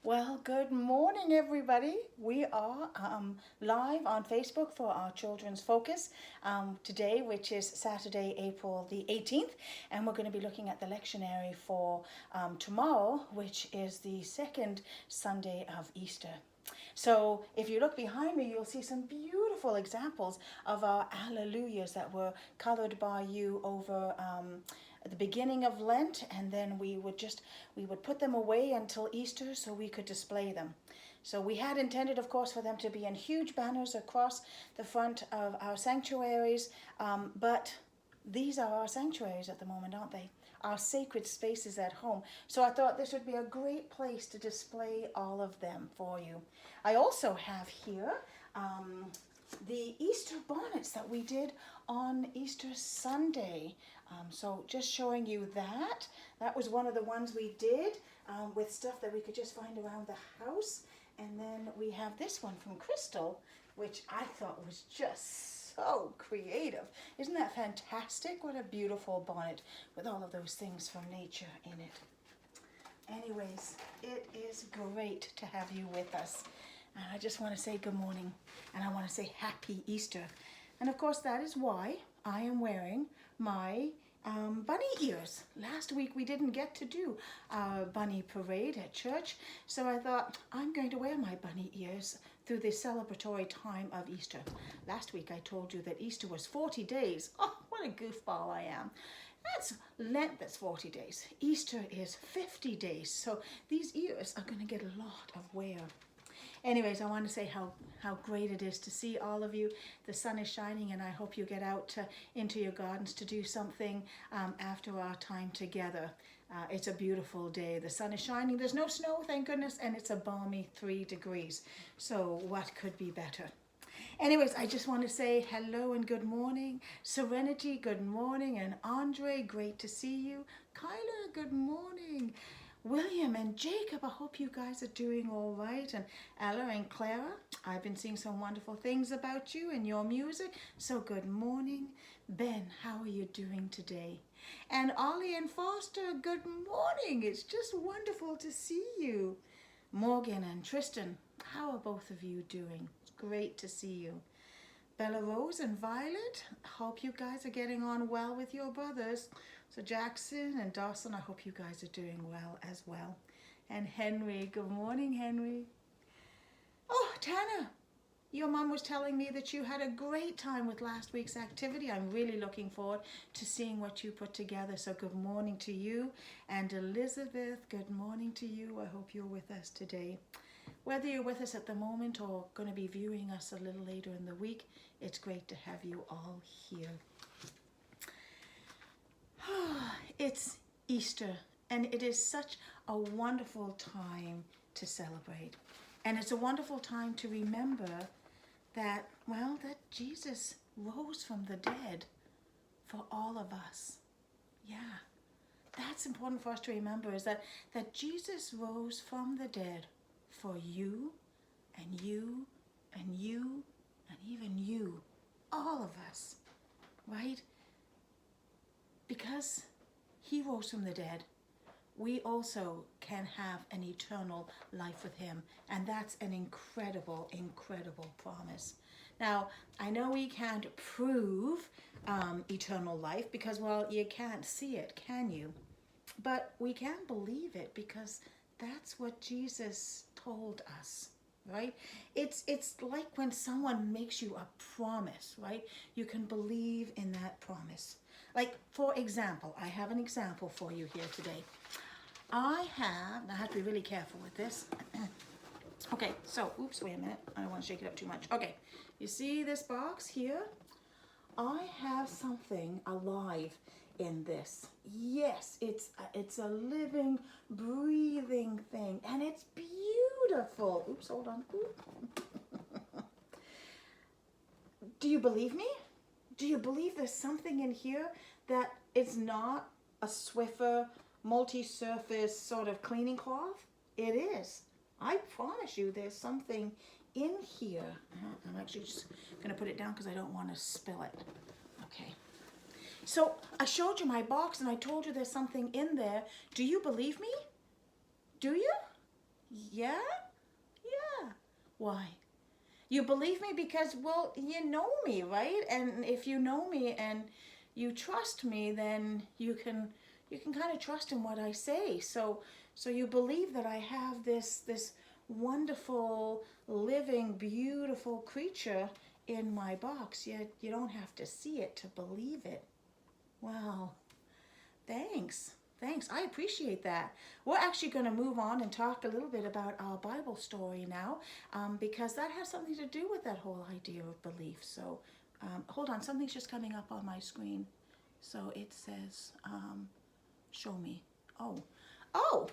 Well, good morning, everybody. We are live on Facebook for our Children's Focus today, which is Saturday, April the 18th, and we're going to be looking at the lectionary for tomorrow, which is the second Sunday of Easter. So if you look behind me, you'll see some beautiful examples of our Alleluias that were colored by you over at the beginning of Lent, and then we would put them away until Easter so we could display them. So we had intended, of course, for them to be in huge banners across the front of our sanctuaries, but these are our sanctuaries at the moment, aren't they? Our sacred spaces at home. So I thought this would be a great place to display all of them for you. I also have here the Easter bonnets that we did on Easter Sunday. So just showing you that. That was one of the ones we did with stuff that we could just find around the house. And then we have this one from Crystal, which I thought was just so creative. Isn't that fantastic? What a beautiful bonnet with all of those things from nature in it. Anyways, it is great to have you with us. And I just want to say good morning, and I want to say happy Easter. And of course, that is why I am wearing my bunny ears. Last week we didn't get to do our bunny parade at church, so I thought I'm going to wear my bunny ears through the celebratory time of Easter. Last week I told you that Easter was 40 days. Oh, what a goofball I am. That's Lent, that's 40 days. Easter is 50 days, so these ears are going to get a lot of wear. Anyways, I want to say how great it is to see all of you. The sun is shining, and I hope you get out into your gardens to do something after our time together. It's a beautiful day. The sun is shining. There's no snow, thank goodness, and it's a balmy 3 degrees. So what could be better? Anyways, I just want to say hello and good morning. Serenity, good morning. And Andre, great to see you. Kyla, good morning. William and Jacob, I hope you guys are doing all right. And Ella and Clara, I've been seeing some wonderful things about you and your music. So good morning. Ben, how are you doing today? And Ollie and Foster, good morning. It's just wonderful to see you. Morgan and Tristan, how are both of you doing? It's great to see you. Bella Rose and Violet, hope you guys are getting on well with your brothers. So Jackson and Dawson, I hope you guys are doing well as well. And Henry, good morning, Henry. Oh, Tanner, your mom was telling me that you had a great time with last week's activity. I'm really looking forward to seeing what you put together. So good morning to you. And Elizabeth, good morning to you. I hope you're with us today. Whether you're with us at the moment or going to be viewing us a little later in the week, it's great to have you all here. It's Easter, and it is such a wonderful time to celebrate. And it's a wonderful time to remember that, well, that Jesus rose from the dead for all of us. Yeah, that's important for us to remember, is that Jesus rose from the dead for you and you and you and even you, all of us, right? Because he rose from the dead, we also can have an eternal life with him. And that's an incredible, incredible promise. Now, I know we can't prove eternal life because, well, you can't see it, can you? But we can believe it because that's what Jesus told us, right? It's like when someone makes you a promise, right? You can believe in that promise. Like, for example, I have an example for you here today. I have to be really careful with this. Okay, so, oops, wait a minute. I don't want to shake it up too much. Okay, you see this box here? I have something alive in this. Yes, it's a living, breathing thing, and it's beautiful. Oops, hold on. Do you believe me? Do you believe there's something in here that is not a Swiffer multi-surface sort of cleaning cloth? It is. I promise you there's something in here. I'm actually just going to put it down because I don't want to spill it. Okay. So I showed you my box and I told you there's something in there. Do you believe me? Do you? Yeah? Yeah. Why? You believe me because, well, you know me, right? And if you know me and you trust me, then you can kind of trust in what I say. So you believe that I have this wonderful, living, beautiful creature in my box. Yet you don't have to see it to believe it. Wow. Thanks. Thanks. I appreciate that. We're actually going to move on and talk a little bit about our Bible story now, because that has something to do with that whole idea of belief. So, hold on. Something's just coming up on my screen. So it says, show me. Oh. Oh!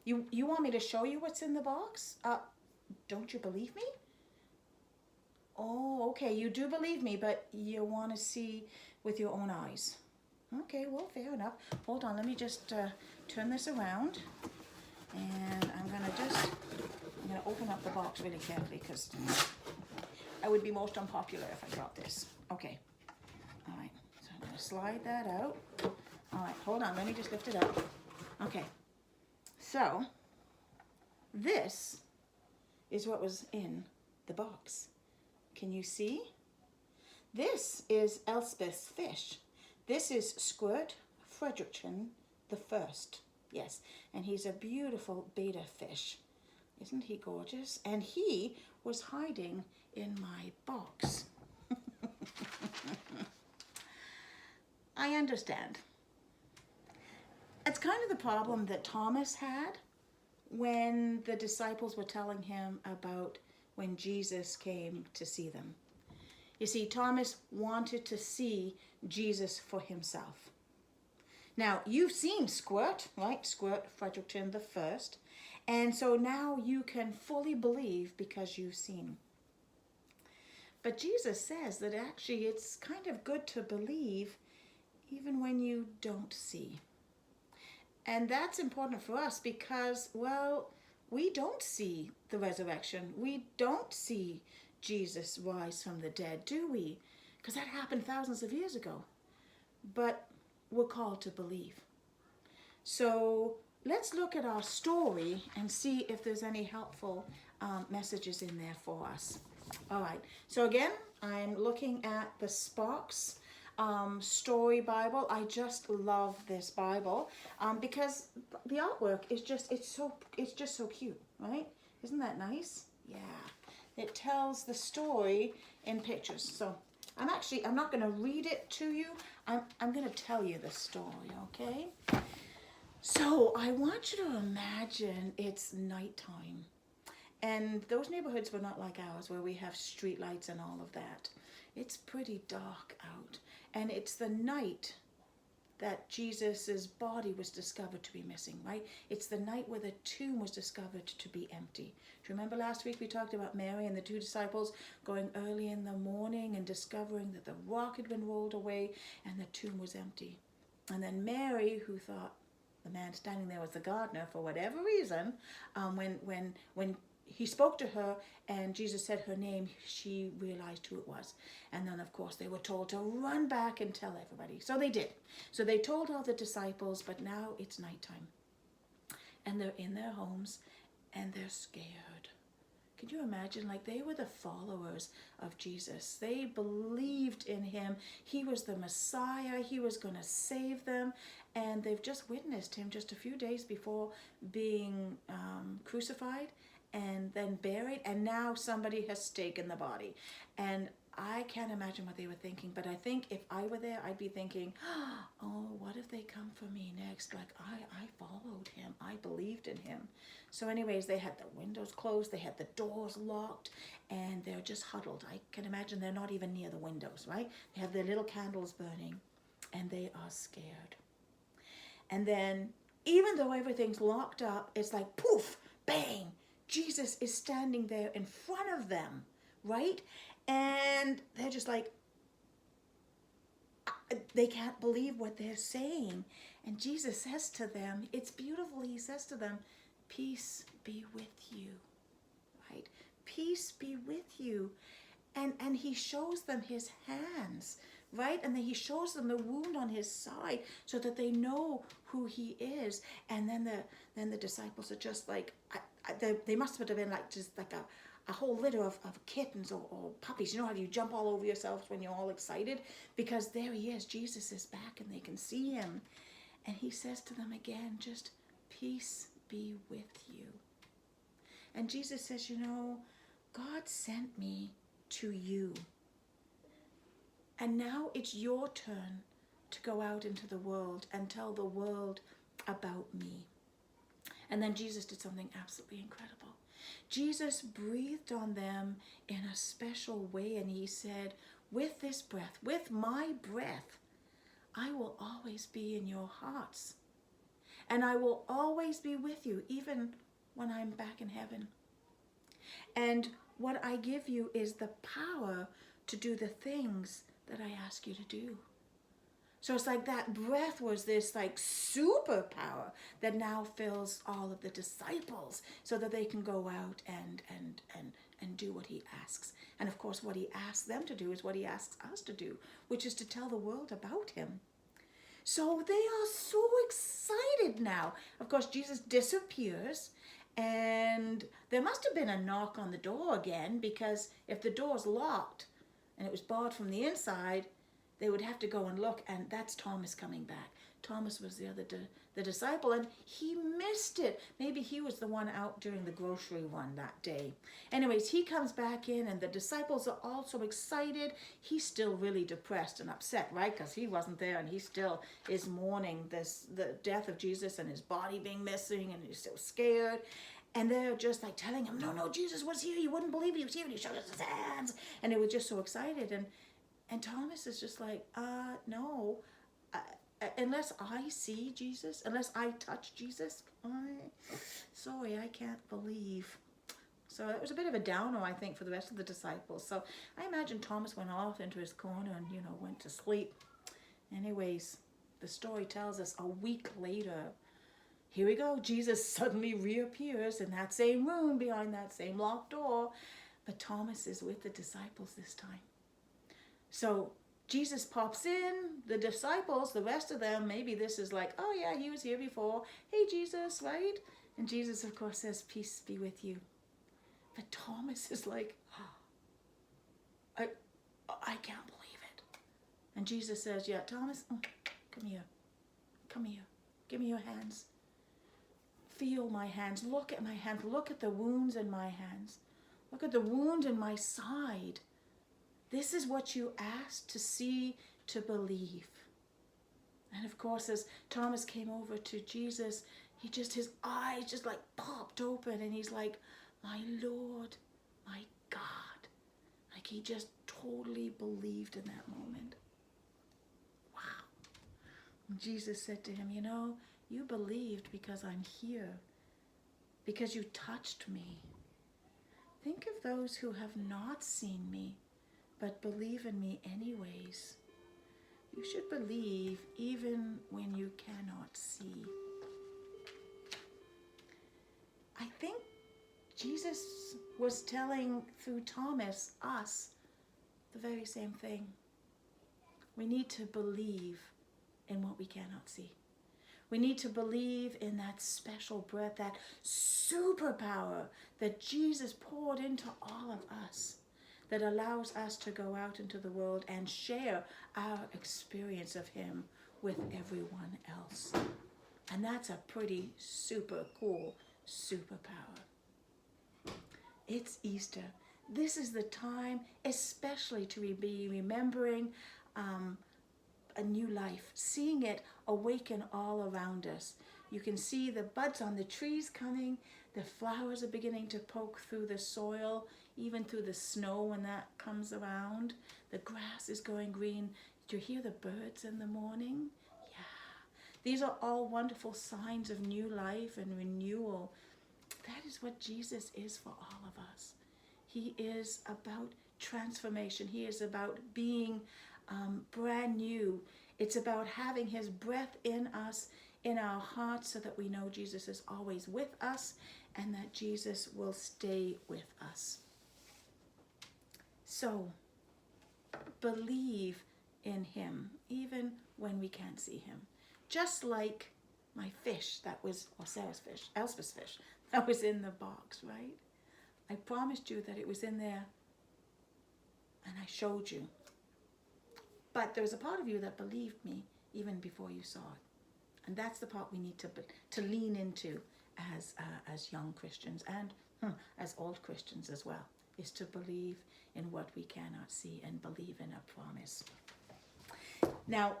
You want me to show you what's in the box? Don't you believe me? Oh, okay. You do believe me, but you want to see with your own eyes. Okay, well, fair enough. Hold on, let me just turn this around. And I'm gonna open up the box really carefully because I would be most unpopular if I dropped this. Okay, all right, so I'm gonna slide that out. All right, hold on, let me just lift it up. Okay, so this is what was in the box. Can you see? This is Elspeth's fish. This is Squirt Fredrickson the First. Yes, and he's a beautiful betta fish. Isn't he gorgeous? And he was hiding in my box. I understand. It's kind of the problem that Thomas had when the disciples were telling him about when Jesus came to see them. You see, Thomas wanted to see Jesus for himself. Now, you've seen Squirt, right? Squirt Fredrickson the First. And so now you can fully believe because you've seen. But Jesus says that actually it's kind of good to believe even when you don't see. And that's important for us because, well, we don't see the resurrection. We don't see Jesus rise from the dead, do we? Because that happened thousands of years ago. But we're called to believe. So let's look at our story and see if there's any helpful messages in there for us. All right. So again, I'm looking at the Sparks Story Bible. I just love this Bible because the artwork is it's just so cute, right? Isn't that nice? Yeah. It tells the story in pictures. So I'm not going to read it to you. I'm going to tell you the story, okay? So I want you to imagine it's nighttime. And those neighborhoods were not like ours where we have street lights and all of that. It's pretty dark out. And it's the night that Jesus's body was discovered to be missing, right? It's the night where the tomb was discovered to be empty. Do you remember last week we talked about Mary and the two disciples going early in the morning and discovering that the rock had been rolled away and the tomb was empty? And then Mary, who thought the man standing there was the gardener for whatever reason, when he spoke to her and Jesus said her name, she realized who it was. And then, of course, they were told to run back and tell everybody. So they did. So they told all the disciples, but now it's nighttime. And they're in their homes and they're scared. Can you imagine? Like, they were the followers of Jesus. They believed in him. He was the Messiah. He was going to save them. And they've just witnessed him just a few days before being crucified and then buried, and now somebody has taken the body. And I can't imagine what they were thinking, but I think if I were there, I'd be thinking, oh, what if they come for me next? Like, I followed him. I believed in him. So anyways, they had the windows closed, they had the doors locked, and they're just huddled. I can imagine they're not even near the windows, right? They have their little candles burning, and they are scared. And then, even though everything's locked up, it's like, poof, bang, Jesus is standing there in front of them, right? And they're just like, they can't believe what they're saying. And Jesus says to them, it's beautiful, he says to them, peace be with you, right? Peace be with you. And he shows them his hands, right? And then he shows them the wound on his side so that they know who he is. And then the disciples are just like, they must have been like just like a whole litter of kittens or puppies. You know how you jump all over yourselves when you're all excited? Because there he is. Jesus is back and they can see him. And he says to them again, just peace be with you. And Jesus says, you know, God sent me to you. And now it's your turn to go out into the world and tell the world about me. And then Jesus did something absolutely incredible. Jesus breathed on them in a special way, and he said, with this breath, with my breath, I will always be in your hearts. And I will always be with you, even when I'm back in heaven. And what I give you is the power to do the things that I ask you to do. So it's like that breath was this like superpower that now fills all of the disciples so that they can go out and do what he asks. And of course, what he asks them to do is what he asks us to do, which is to tell the world about him. So they are so excited now. Of course, Jesus disappears, and there must have been a knock on the door again, because if the door's locked and it was barred from the inside, they would have to go and look, and that's Thomas coming back. Thomas was the disciple, and he missed it. Maybe he was the one out during the grocery run that day. Anyways, he comes back in, and the disciples are all so excited. He's still really depressed and upset, right? Because he wasn't there, and he still is mourning the death of Jesus and his body being missing, and he's so scared. And they're just like telling him, no, Jesus was here. You wouldn't believe he was here. And he showed us his hands. And they were just so excited. And Thomas is just like, no, unless I see Jesus, unless I touch Jesus, sorry, I can't believe. So it was a bit of a downer, I think, for the rest of the disciples. So I imagine Thomas went off into his corner and, went to sleep. Anyways, the story tells us a week later, here we go, Jesus suddenly reappears in that same room behind that same locked door. But Thomas is with the disciples this time. So Jesus pops in, the disciples, the rest of them, maybe this is like, oh yeah, he was here before. Hey, Jesus, right? And Jesus, of course, says, peace be with you. But Thomas is like, I can't believe it. And Jesus says, yeah, Thomas, come here. Give me your hands. Feel my hands. Look at my hands. Look at the wounds in my hands. Look at the wound in my side. This is what you asked to see, to believe. And of course, as Thomas came over to Jesus, his eyes just like popped open, and he's like, my Lord, my God. Like he just totally believed in that moment. Wow. And Jesus said to him, you believed because I'm here, because you touched me. Think of those who have not seen me, but believe in me anyways. You should believe even when you cannot see. I think Jesus was telling through Thomas, us, the very same thing. We need to believe in what we cannot see. We need to believe in that special breath, that superpower that Jesus poured into all of us, that allows us to go out into the world and share our experience of him with everyone else. And that's a pretty super cool superpower. It's Easter. This is the time especially to be remembering a new life, seeing it awaken all around us. You can see the buds on the trees coming, the flowers are beginning to poke through the soil, even through the snow when that comes around. The grass is going green. Did you hear the birds in the morning? Yeah. These are all wonderful signs of new life and renewal. That is what Jesus is for all of us. He is about transformation. He is about being brand new. It's about having his breath in us, in our hearts, so that we know Jesus is always with us and that Jesus will stay with us. So, believe in him, even when we can't see him. Just like my fish that was, or Sarah's fish, Elspeth's fish, that was in the box, right? I promised you that it was in there and I showed you. But there was a part of you that believed me even before you saw it. And that's the part we need to lean into as young Christians and as old Christians as well, is to believe in what we cannot see and believe in a promise. Now,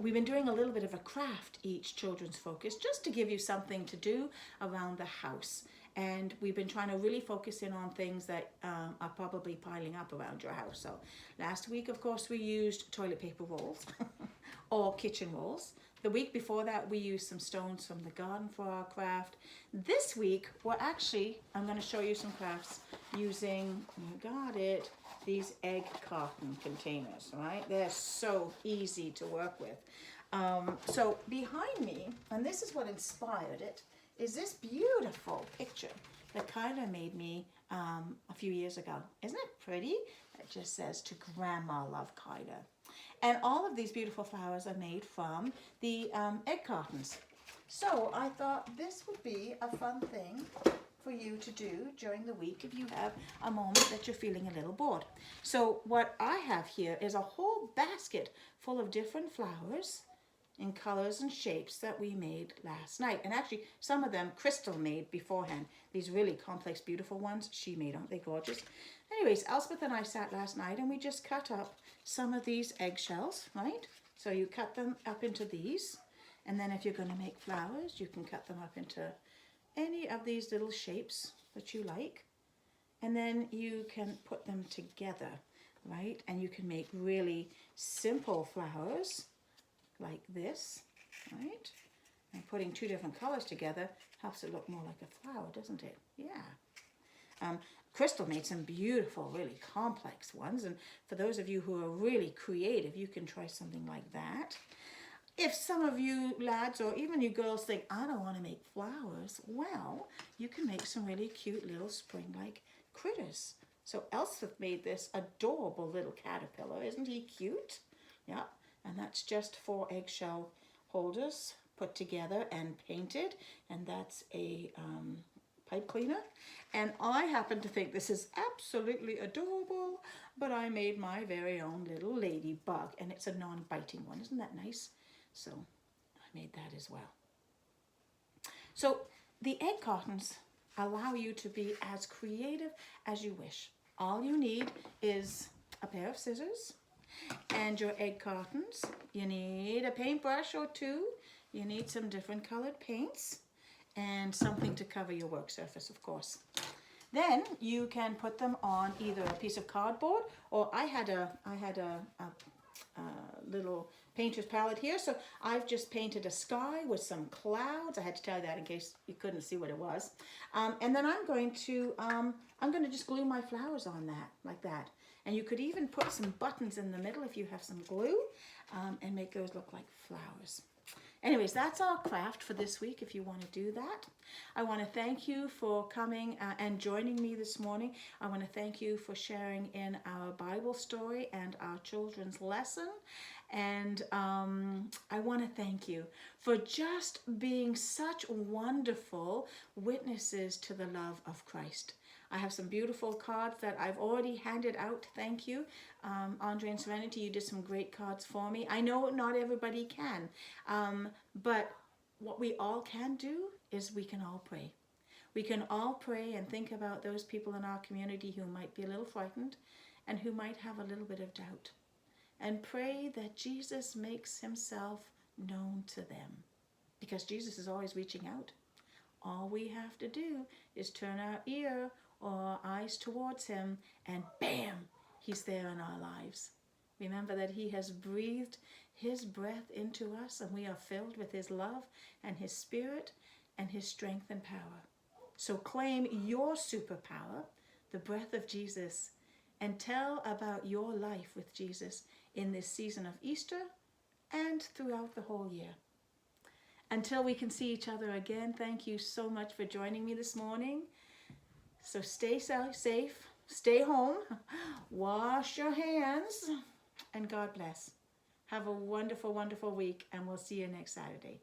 we've been doing a little bit of a craft each Children's Focus, just to give you something to do around the house. And we've been trying to really focus in on things that are probably piling up around your house. So last week, of course, we used toilet paper rolls or kitchen rolls. The week before that, we used some stones from the garden for our craft. This week, I'm going to show you some crafts using, you got it, these egg carton containers, right? They're so easy to work with. So behind me, and this is what inspired it, is this beautiful picture that Kyla made me a few years ago. Isn't it pretty? It just says, "To Grandma, love, Kyla." And all of these beautiful flowers are made from the egg cartons. So I thought this would be a fun thing for you to do during the week if you have a moment that you're feeling a little bored. So what I have here is a whole basket full of different flowers in colors and shapes that we made last night. And actually, some of them Crystal made beforehand. These really complex, beautiful ones she made. Aren't they gorgeous? Anyways, Elspeth and I sat last night and we just cut up some of these eggshells, right? So you cut them up into these. And then if you're going to make flowers, you can cut them up into any of these little shapes that you like. And then you can put them together, right? And you can make really simple flowers like this, right? And putting two different colors together helps it look more like a flower, doesn't it? Yeah. Crystal made some beautiful, really complex ones. And for those of you who are really creative, you can try something like that. If some of you lads or even you girls think, I don't want to make flowers, well, you can make some really cute little spring-like critters. So Elspeth made this adorable little caterpillar. Isn't he cute? Yeah. And that's just 4 eggshell holders put together and painted. And that's a pipe cleaner. And I happen to think this is absolutely adorable, but I made my very own little ladybug. And it's a non-biting one. Isn't that nice? So I made that as well. So the egg cartons allow you to be as creative as you wish. All you need is a pair of scissors and your egg cartons. You need a paintbrush or 2. You need some different colored paints and something to cover your work surface, of course. Then you can put them on either a piece of cardboard, or I had a little painter's palette here, so I've just painted a sky with some clouds. I had to tell you that in case you couldn't see what it was. And then I'm going to just glue my flowers on that, like that. And you could even put some buttons in the middle if you have some glue, and make those look like flowers. Anyways, that's our craft for this week if you want to do that. I want to thank you for coming and joining me this morning. I want to thank you for sharing in our Bible story and our children's lesson. And I want to thank you for just being such wonderful witnesses to the love of Christ. I have some beautiful cards that I've already handed out. Thank you. Andre and Serenity, you did some great cards for me. I know not everybody can, but what we all can do is we can all pray. We can all pray and think about those people in our community who might be a little frightened and who might have a little bit of doubt. And pray that Jesus makes himself known to them, because Jesus is always reaching out. All we have to do is turn our ear or eyes towards him, and bam, he's there in our lives. Remember that he has breathed his breath into us, and we are filled with his love and his spirit and his strength and power. So claim your superpower, the breath of Jesus, and tell about your life with Jesus in this season of Easter and throughout the whole year. Until we can see each other again, thank you so much for joining me this morning. So stay safe, stay home, wash your hands, and God bless. Have a wonderful, wonderful week, and we'll see you next Saturday.